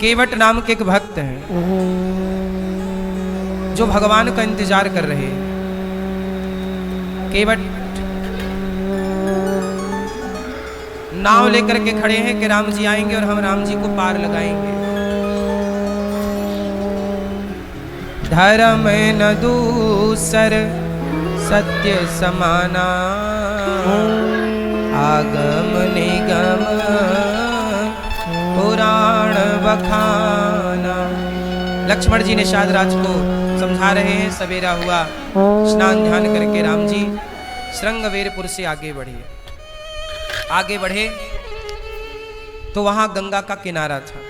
केवट नाम के एक भक्त हैं जो भगवान का इंतजार कर रहे हैं। केवट नाव लेकर के खड़े हैं कि राम जी आएंगे और हम राम जी को पार लगाएंगे। धर्म न दूसर सत्य समाना, आगम निगम पुराण बखाना। लक्ष्मण जी ने शाद राज को समझा रहे हैं। सवेरा हुआ, स्नान ध्यान करके राम जी श्रृंगवेरपुर से आगे बढ़े। आगे बढ़े तो वहां गंगा का किनारा था।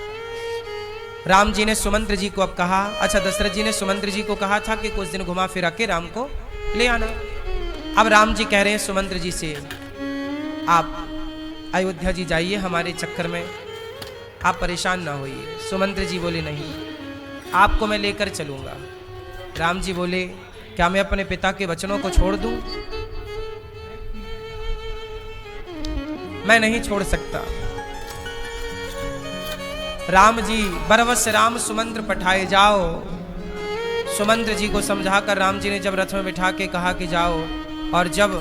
राम जी ने सुमंत्र जी को अब कहा, अच्छा दशरथ जी ने सुमंत्र जी को कहा था कि कुछ दिन घुमा फिरा के राम को ले आना। अब राम जी कह रहे हैं सुमंत्र जी से, आप अयोध्या जी जाइए, हमारे चक्कर में आप परेशान ना होइए। सुमंत्र जी बोले, नहीं, आपको मैं लेकर चलूंगा। राम जी बोले, क्या मैं अपने पिता के वचनों को छोड़ दूं? मैं नहीं छोड़ सकता। राम जी, बरवस राम सुमंत्र पठाए जाओ। सुमंत्र जी को समझाकर राम जी ने जब रथ में बिठा के कहा कि जाओ, और जब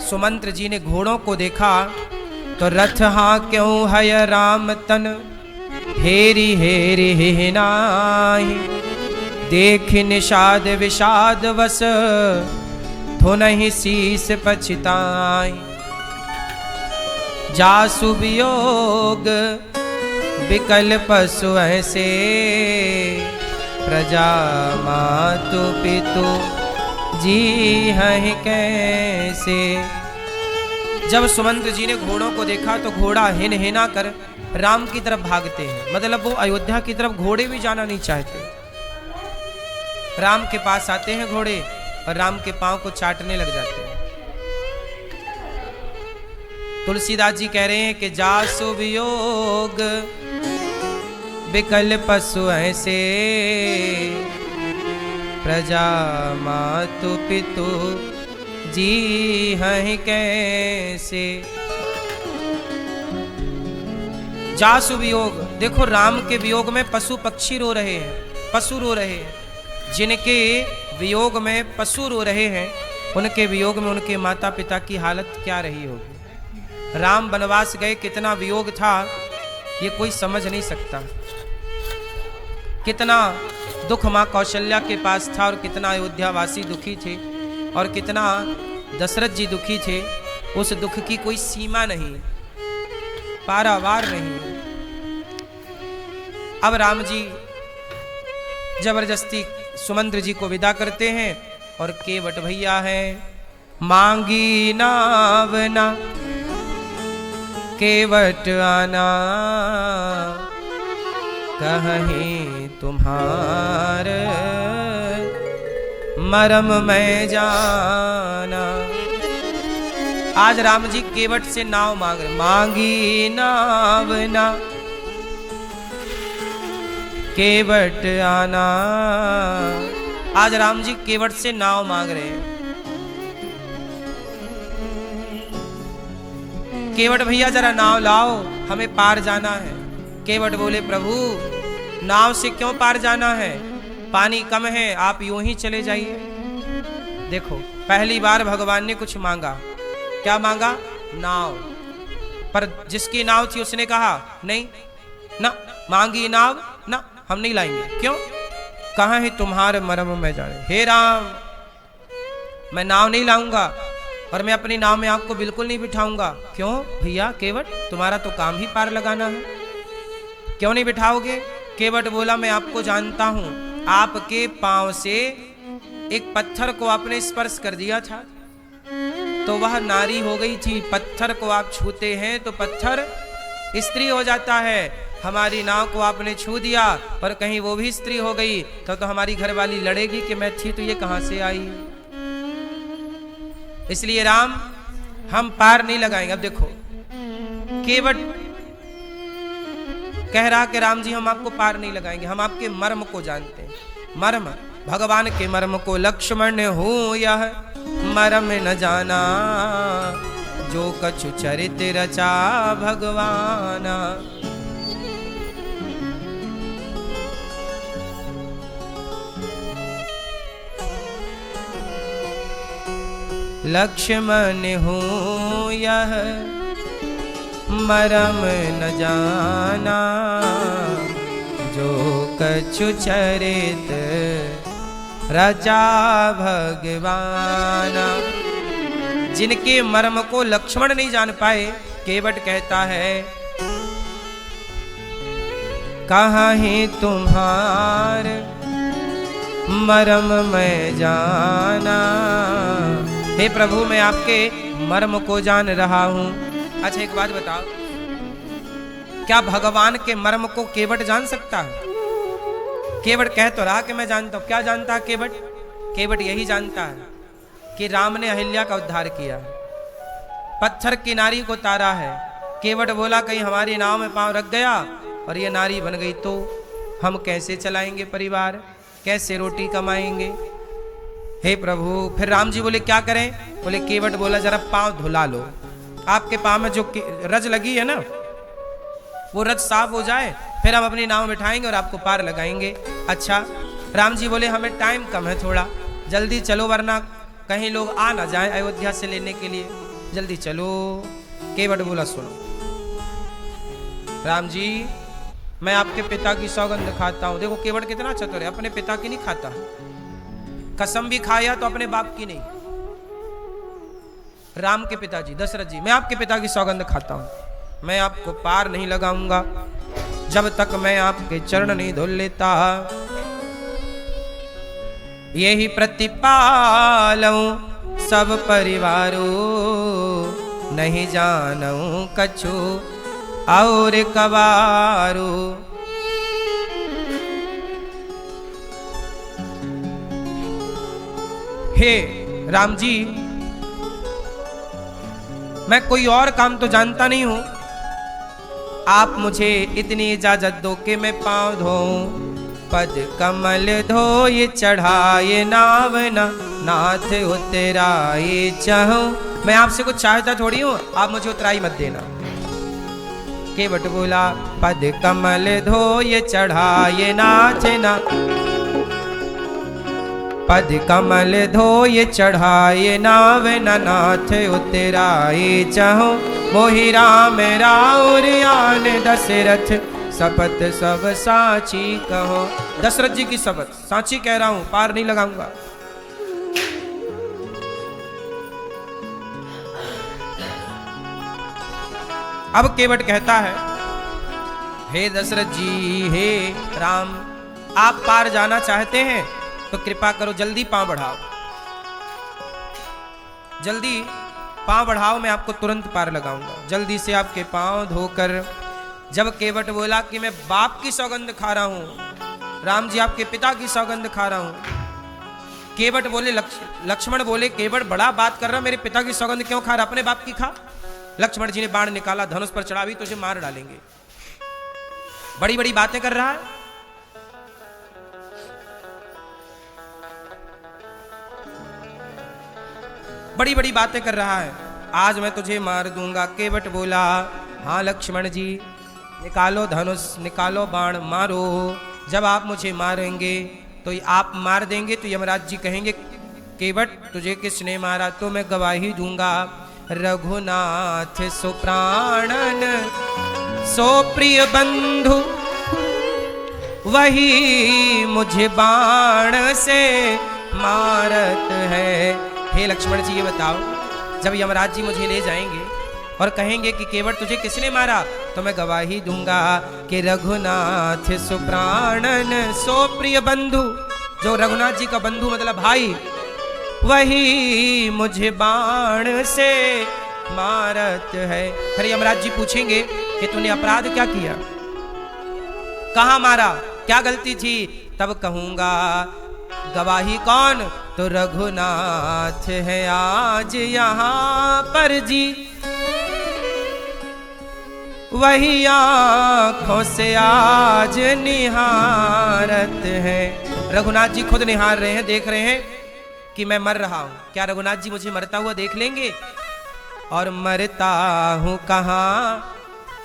सुमंत्र जी ने घोड़ों को देखा तो रथ हाँ क्यों है राम तन, हेरी हेरी हे नाही, देख निषाद विषाद वस, थो नहीं शीस पछताई। जासु वियोग विकल पशु ऐसे, प्रजा मातु पितु जी हैं कैसे। जब सुमंत्र जी ने घोड़ों को देखा तो घोड़ा हिन हिना कर राम की तरफ भागते हैं। मतलब वो अयोध्या की तरफ घोड़े भी जाना नहीं चाहते। राम के पास आते हैं घोड़े और राम के पांव को चाटने लग जाते हैं। तुलसीदास जी कह रहे हैं कि जासु वियोग विकल पशु ऐसे, प्रजा मातु पितु जी हैं कैसे। जासु वियोग, देखो राम के वियोग में पशु पक्षी रो रहे हैं, पशु रो रहे हैं। जिनके वियोग में पशु रो रहे हैं, उनके वियोग में उनके माता पिता की हालत क्या रही होगी। राम वनवास गए, कितना वियोग था ये कोई समझ नहीं सकता। कितना दुख मां कौशल्या के पास था और कितना अयोध्या वासी दुखी थे और कितना दशरथ जी दुखी थे। उस दुख की कोई सीमा नहीं, पारावार नहीं। अब राम जी जबरदस्ती सुमंत्र जी को विदा करते हैं और केवट भैया है, मांगी नावना केवट आना, कहीं तुम्हार मरम में जाना। आज राम जी केवट से नाव मांग रहे, मांगी नावना केवट आना। आज राम जी केवट से नाव मांग रहे हैं। केवट भैया जरा नाव लाओ, हमें पार जाना है। केवट बोले, प्रभु नाव से क्यों पार जाना है, पानी कम है, आप यूं ही चले जाइए। देखो पहली बार भगवान ने कुछ मांगा, क्या मांगा? नाव। पर जिसकी नाव थी उसने कहा नहीं ना, मांगी नाव ना, हम नहीं लाएंगे। क्यों? कहाँ है तुम्हारे मरम में जाने। हे राम, मैं नाव नहीं लाऊंगा और मैं अपनी नाव में आपको बिल्कुल नहीं बिठाऊंगा। क्यों भैया केवट, तुम्हारा तो काम ही पार लगाना है, क्यों नहीं बिठाओगे? केवट बोला, मैं आपको जानता हूं, आपके पांव से एक पत्थर को आपने स्पर्श कर दिया था तो वह नारी हो गई थी। पत्थर को आप छूते हैं तो पत्थर स्त्री हो जाता है। हमारी नाव को आपने छू दिया पर कहीं वो भी स्त्री हो गई तो हमारी घरवाली लड़ेगी कि मैं थी तो ये कहां से आई। इसलिए राम, हम पार नहीं लगाएंगे। अब देखो केवट कह रहा कि राम जी हम आपको पार नहीं लगाएंगे, हम आपके मर्म को जानते हैं। मर्म, भगवान के मर्म को लक्ष्मण हो यह मर्म न जाना, जो कछु चरित रचा भगवाना। लक्ष्मण हूँ यह मरम न जाना, जो कछु चरित रचा भगवाना। जिनके मर्म को लक्ष्मण नहीं जान पाए, केवट कहता है कहाँ ही तुम्हार मर्म मैं जाना। हे प्रभु, मैं आपके मर्म को जान रहा हूं। अच्छा एक बात बताओ, क्या भगवान के मर्म को केवट जान सकता है? केवट कह तो रहा कि मैं जानता हूं। क्या जानता है केवट? केवट यही जानता है कि राम ने अहिल्या का उद्धार किया, पत्थर की नारी को तारा है। केवट बोला कहीं हमारी नाव में पांव रख गया और ये नारी बन गई तो हम कैसे चलाएंगे परिवार, कैसे रोटी कमाएंगे? हे प्रभु, फिर राम जी बोले क्या करें? बोले केवट बोला जरा पांव धुला लो, आपके पांव में जो रज लगी है ना वो रज साफ हो जाए, फिर हम अपनी नाव बिठाएंगे और आपको पार लगाएंगे। अच्छा, राम जी बोले हमें टाइम कम है, थोड़ा जल्दी चलो वरना कहीं लोग आ ना जाए अयोध्या से लेने के लिए, जल्दी चलो। केवट बोला सुनो राम जी, मैं आपके पिता की सौगंध खाता हूं। देखो केवट कितना चतुर है, अपने पिता की नहीं खाता, कसम भी खाया तो अपने बाप की नहीं। राम के पिताजी दशरथ जी, मैं आपके पिता की सौगंध खाता हूं, मैं आपको पार नहीं लगाऊंगा जब तक मैं आपके चरण नहीं धुल लेता। यही प्रतिपालूं सब परिवारों, नहीं जानूं कछु और कवारो। हे राम जी, मैं कोई और काम तो जानता नहीं हूं, आप मुझे इतनी इजाजत दो कि मैं पांव धोऊं। पद कमल धोए चढ़ाए नावना, नाथ उतराए चाहूं। मैं आपसे कुछ चाहता थोड़ी हूं, आप मुझे उतराई मत देना। केवट बोला पद कमल धोए चढ़ाए नाचना, पद कमल धोए चढ़ाए नावना, नाथ उतराए चाहूं। मोहि राम राउर आन दशरथ, शपथ सब साची कहो। दशरथ जी की शपथ साची कह रहा हूं, पार नहीं लगाऊंगा। अब केवट कहता है हे दशरथ जी, हे राम, आप पार जाना चाहते हैं तो कृपा करो जल्दी पांव बढ़ाओ, जल्दी पांव बढ़ाओ, मैं आपको तुरंत पार लगाऊंगा। जल्दी से आपके पांव धोकर। जब केवट बोला कि मैं बाप की सौगंध खा रहा हूं, राम जी आपके पिता की सौगंध खा रहा हूं। केवट बोले लक्ष्मण बोले केवट बड़ा बात कर रहा, मेरे पिता की सौगंध क्यों खा रहा, अपने बाप की खा। लक्ष्मण जी ने बाण निकाला, धनुष पर चढ़ा, भी तुझे मार डालेंगे, बड़ी बड़ी बातें कर रहा है। बड़ी बड़ी बातें कर रहा है, आज मैं तुझे मार दूंगा। केवट बोला हाँ लक्ष्मण जी, निकालो धनुष, निकालो बाण, मारो। जब आप मुझे मारेंगे तो आप मार देंगे तो यमराज जी कहेंगे केवट तुझे किसने मारा, तो मैं गवाही दूंगा रघुनाथ सुप्राणन सो प्रिय बंधु, वही मुझे बाण से मारत है। हे लक्ष्मण जी ये बताओ, जब यमराज जी मुझे ले जाएंगे और कहेंगे कि केवट तुझे किसने मारा, तो मैं गवाही दूंगा कि रघुनाथ सुप्राणन सो प्रिय बंधु, जो रघुनाथ जी का बंधु मतलब भाई, वही मुझे बाण से मारत है। फिर यमराज जी पूछेंगे कि तूने अपराध क्या किया, कहां मारा, क्या गलती थी, तब कहूंगा गवाही कौन, तो रघुनाथ है आज यहाँ पर जी, वही आंखों से आज निहारत है। रघुनाथ जी खुद निहार रहे हैं, देख रहे हैं कि मैं मर रहा हूं। क्या रघुनाथ जी मुझे मरता हुआ देख लेंगे? और मरता हूं कहाँ,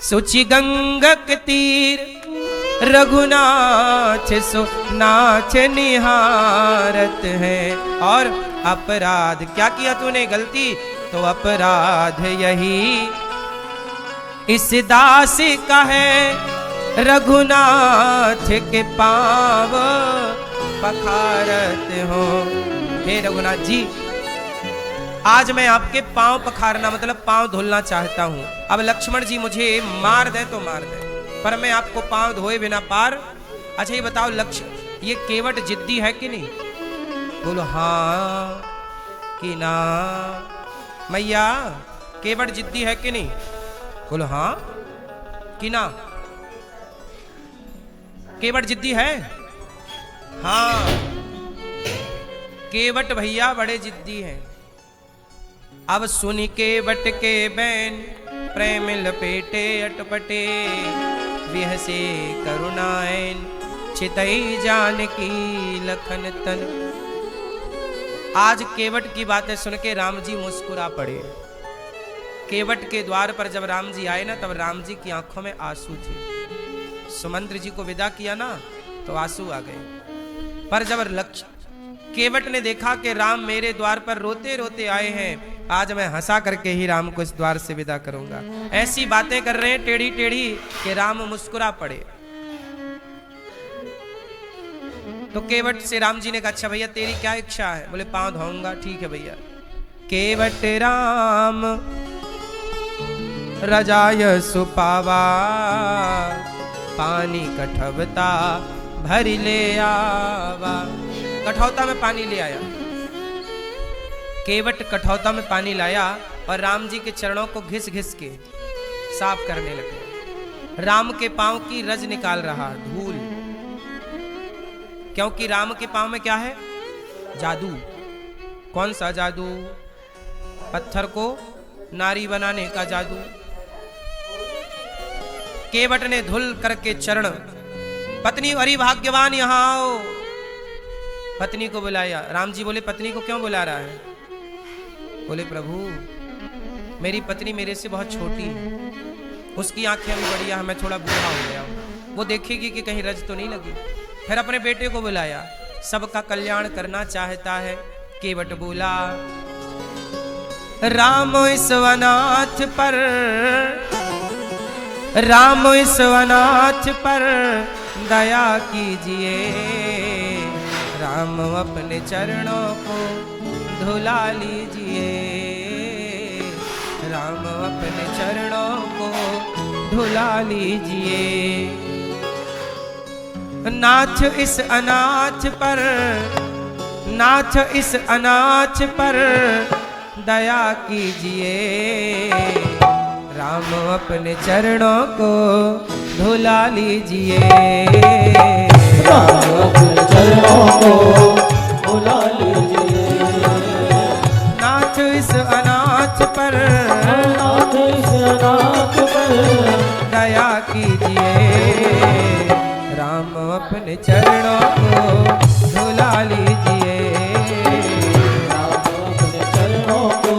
सुचि गंगक तीर, रघुनाथ सो नाथ निहारत है। और अपराध। क्या किया तूने गलती? तो अपराध यही इस दास का है, रघुनाथ के पाँव पखारत हो। हे रघुनाथ जी, आज मैं आपके पाँव पखारना मतलब पाँव धुलना चाहता हूँ। अब लक्ष्मण जी मुझे मार दे तो मार दे, पर मैं आपको पाँव धोए बिना पार। अच्छा ये बताओ लक्ष्य ये केवट जिद्दी है कि नहीं? बोलो हाँ कि ना। मैया केवट जिद्दी है कि नहीं? बोलो हाँ कि ना। केवट जिद्दी है? हाँ, केवट भैया बड़े जिद्दी हैं। अब सुन केवट के बैन, प्रेम लपेटे अटपटे, विहसे करुणाएन, चितई जानकी लखन तन। आज केवट की बातें सुन के राम जी मुस्कुरा पड़े। केवट के द्वार पर जब राम जी आए ना, तब राम जी की आंखों में आंसू थे। सुमंत्र जी को विदा किया ना तो आंसू आ गए। पर जब केवट ने देखा कि राम मेरे द्वार पर रोते रोते आए हैं, आज मैं हंसा करके ही राम को इस द्वार से विदा करूंगा। ऐसी बातें कर रहे हैं टेढ़ी टेढ़ी कि राम मुस्कुरा पड़े। तो केवट से राम जी ने कहा अच्छा भैया तेरी क्या इच्छा है? बोले पांव धोऊंगा। ठीक है भैया। केवट राम रजाय सुपावा, पानी कठवता भरी ले आवा। कठौता में पानी ले आया। केवट कठौता में पानी लाया और राम जी के चरणों को घिस घिस के साफ करने लगे। राम के पांव की रज निकाल रहा, धूल। क्योंकि राम के पांव में क्या है? जादू। कौन सा जादू? पत्थर को नारी बनाने का जादू। केवट ने धुल करके चरण, पत्नी अरे भाग्यवान यहां आओ। पत्नी को बुलाया। राम जी बोले पत्नी को क्यों बुला रहा है? बोले प्रभु मेरी पत्नी मेरे से बहुत छोटी है, उसकी आंखें अभी बढ़िया है, मैं थोड़ा बूढ़ा हो गया हूं, वो देखेगी कि कहीं रज तो नहीं लगी। फिर अपने बेटे को बुलाया, सबका कल्याण करना चाहता है। केवट बोला राम इस अनाथ पर, राम इस अनाथ पर दया कीजिए, राम अपने चरणों को धुला लीजिए, राम अपने चरणों को धुला लीजिए। नाथ इस अनाथ पर, नाथ इस अनाथ पर दया कीजिए, राम अपने चरणों को धुला लीजिए, राम अपने चरणों को धुला लीजिए। नाथ इस अनाथ पर, नाथ इस अनाथ पर दया कीजिए, राम अपने चरणों को धुला लीजिए, राम अपने चरणों को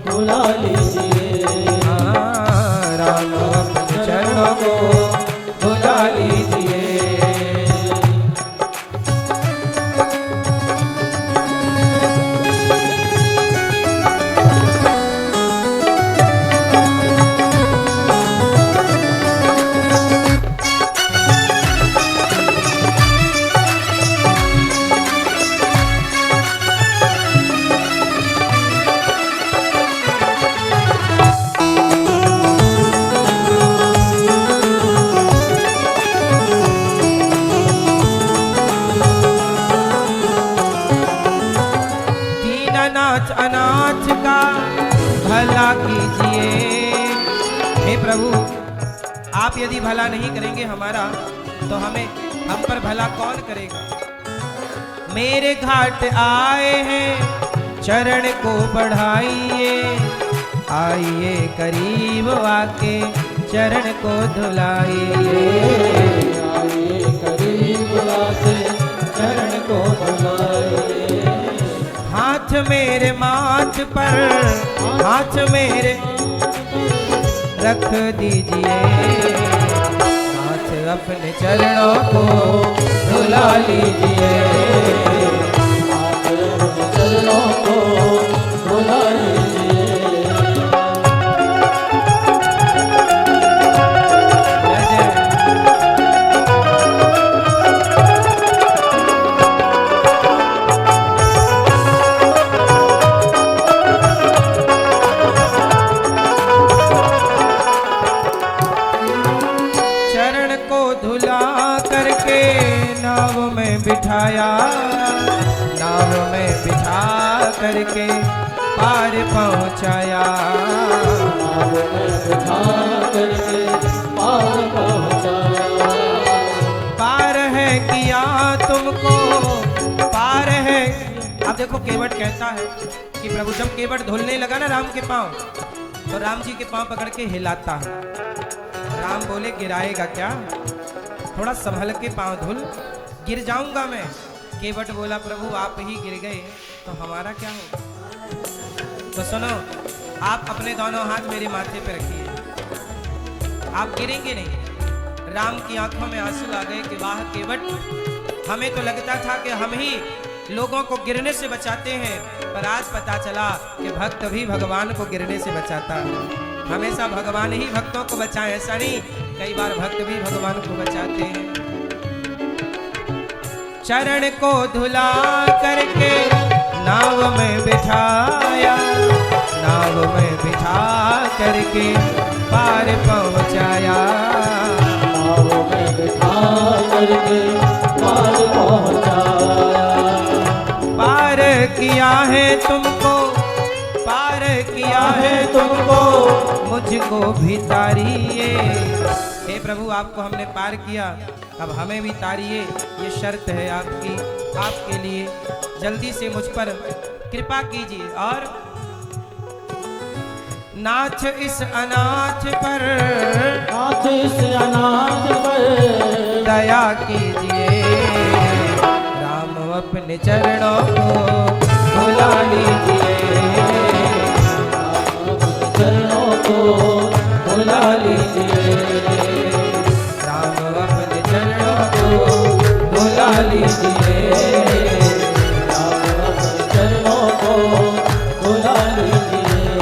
धुला लीजिए। हाँ, राम अपने चरणों को धुला लीजिए। अनाथ का भला कीजिए। हे प्रभु आप यदि भला नहीं करेंगे हमारा, तो हम पर भला कौन करेगा? मेरे घाट आए हैं चरण को बढ़ाइए, आइए करीब आके चरण को धुलाइए, आइए करीब आके चरण को धुलाइए। हाथ मेरे माथ पर, हाथ मेरे रख दीजिए, हाथ अपने चरणों को धुला लीजिए, हाथ अपने चरणों में बिठाया, नाव में बिठा करके पार पहुँचाया। नाव में बिठा करके पार पहुँचाया। पार है किया तुमको, पार है। अब देखो केवट कहता है कि प्रभु जब केवट धुलने लगा ना राम के पांव, तो राम जी के पांव पकड़ के हिलाता है। राम बोले गिराएगा क्या, थोड़ा संभल के पांव धुल, गिर जाऊंगा मैं। केवट बोला प्रभु आप ही गिर गए तो हमारा क्या होगा। तो सुनो, आप अपने दोनों हाथ मेरे माथे पे रखिए, आप गिरेंगे नहीं। राम की आंखों में आंसू आ गए कि वाह केवट, हमें तो लगता था कि हम ही लोगों को गिरने से बचाते हैं, पर आज पता चला कि भक्त भी भगवान को गिरने से बचाता है। हमेशा भगवान ही भक्तों को बचाए, ऐसा नहीं, कई बार भक्त भी भगवान को बचाते हैं। चरण को धुला करके नाव में बिठाया, नाव में बिठा करके पार पहुँचाया। नाव में बिठा करके पार पहुँचाया। पार किया है तुमको, पार किया है तुमको, मुझको भी तारिए। हे प्रभु आपको हमने पार किया, अब हमें भी तारिए, ये शर्त है आपकी, आपके लिए। जल्दी से मुझ पर कृपा कीजिए और नाथ इस अनाथ पर, नाथ इस अनाथ पर दया कीजिए। राम अपने चरणों को धुला लीजिए, चरणों को धुला लीजिए। राम अपने चरणों को धुला लीजिए। चरणों को धुला लीजिए।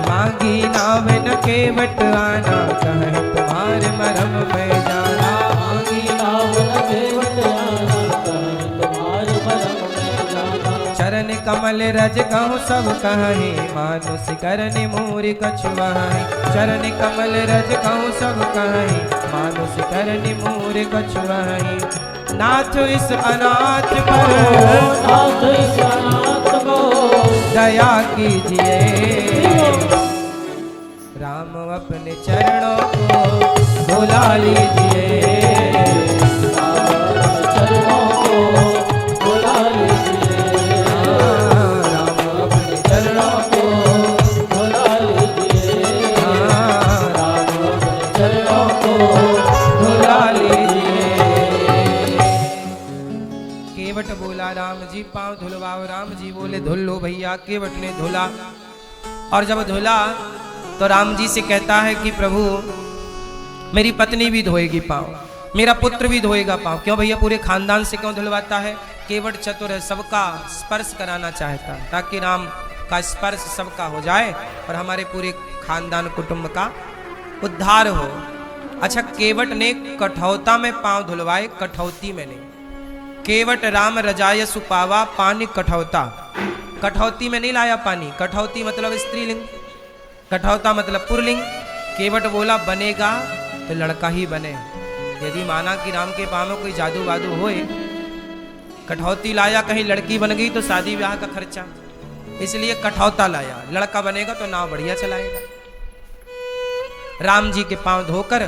मांगी नाव न केवट आना, कहे तुम्हारे मरम में जाना। मांगी नाव न केवट आना, कहे तुम्हारे मरम में जाना। चरण कमल रज कहूँ सब कहीं, मानुष करनि मूरि कछु वहीं। चरण कमल रज कहूँ सब कहीं, मानुष करनि मूरि कछु वहीं। नाथ इस अनाथ पर, नाथ इस अनाथ को दया कीजिए। राम अपने चरणों को धुला लीजिए। चरणों को धुला लीजिए। राम अपने चरणों को धुला लीजिए। राम अपने चरणों को धुला लीजिए। केवट बोला राम जी पांव धुलवाओ। राम जी बोले धुल लो भैया। केवट ने धुला, और जब धुला तो राम जी से कहता है कि प्रभु मेरी पत्नी भी धोएगी पांव, मेरा पुत्र भी धोएगा पांव। क्यों भैया, पूरे खानदान से क्यों धुलवाता है। केवट चतुर है, सबका स्पर्श कराना चाहता है, ताकि राम का स्पर्श सबका हो जाए और हमारे पूरे खानदान कुटुंब का उद्धार हो। अच्छा, केवट ने कठौता में पांव धुलवाए, कठौती में नहीं। केवट राम रजाय सुपावा, पानी कठौता, कठौती में नहीं लाया पानी। कठौती मतलब स्त्रीलिंग, कठौता मतलब पुरलिंग। केवट बोला बनेगा तो लड़का ही बने। यदि माना कि राम के पाँव में कोई जादू वादू होए, कठौती लाया, कहीं लड़की बन गई तो शादी ब्याह का खर्चा, इसलिए कठौता लाया। लड़का बनेगा तो नाव बढ़िया चलाएगा। राम जी के पांव धोकर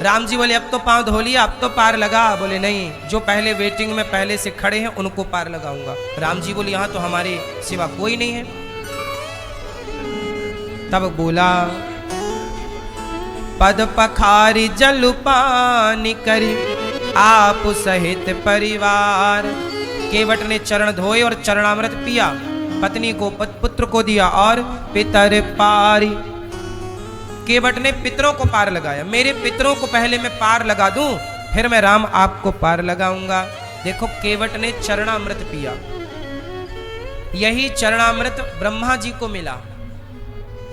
राम जी बोले अब तो पांव धो लिया, अब तो पार लगा। बोले नहीं, जो पहले वेटिंग में पहले से खड़े हैं उनको पार लगाऊंगा। राम जी बोले यहाँ तो हमारे सिवा कोई नहीं है। तब बोला पद पखारी जल पानी करी, आप सहित परिवार। केवट ने चरण धोए और चरणामृत पिया, पत्नी को पुत्र को दिया और पितर पारी। केवट ने पितरों को पार लगाया। मेरे पितरों को पहले मैं पार लगा दूं, फिर मैं राम आपको पार लगाऊंगा। देखो, केवट ने चरणामृत पिया। यही चरणामृत ब्रह्मा जी को मिला।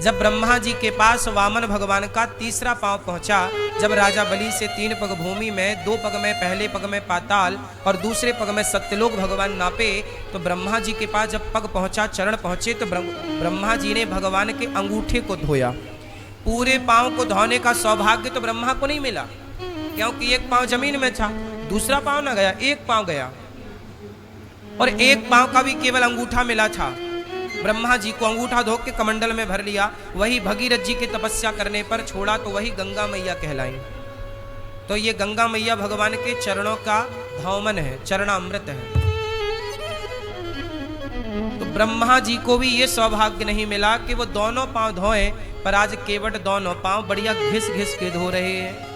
जब ब्रह्मा जी के पास वामन भगवान का तीसरा पांव पहुंचा, जब राजा बलि से 3 पग भूमि में, 2 पग में, पहले पग में पाताल और दूसरे पग में सत्यलोक भगवान नापे, तो ब्रह्मा जी के पास जब पग पहुंचा, चरण पहुंचे, तो ब्रह्मा जी ने भगवान के अंगूठे को धोया। पूरे पांव को धोने का सौभाग्य तो ब्रह्मा को नहीं मिला, क्योंकि एक पांव जमीन में था, दूसरा पांव ना गया, एक पांव गया, और एक पांव का भी केवल अंगूठा मिला था। ब्रह्मा जी को अंगूठा धो के कमंडल में भर लिया, वही भगीरथ जी की तपस्या करने पर छोड़ा तो वही गंगा मैया कहलाई। तो ये गंगा मैया भगवान के चरणों का धौमन है, चरणामृत है। तो ब्रह्मा जी को भी ये सौभाग्य नहीं मिला कि वो दोनों पांव धोए, पर आज केवट दोनों पांव बढ़िया घिस घिस के धो रहे हैं।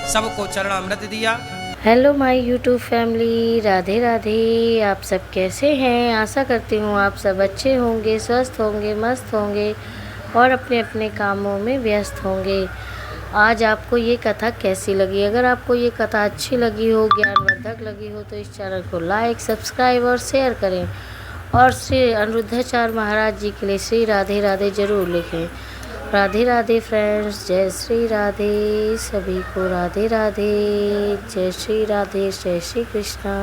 सबको चरणामृत दिया। Hello my YouTube family, Radhe Radhe. आप सब कैसे हैं? आशा करती हूँ आप सब अच्छे होंगे, स्वस्थ होंगे, मस्त होंगे और अपने अपने कामों में व्यस्त होंगे। आज आपको ये कथा कैसी लगी? अगर आपको ये कथा अच्छी लगी हो, ज्ञानवर्धक लगी हो, तो इस चैनल को लाइक, सब्सक्राइब और शेयर करें। और श्री अनिरुद्धाचार्य महाराज जी के लिए श्री राधे राधे ज़रूर लिखें। राधे राधे फ्रेंड्स, जय श्री राधे। सभी को राधे राधे, जय श्री राधे, जय श्री कृष्णा।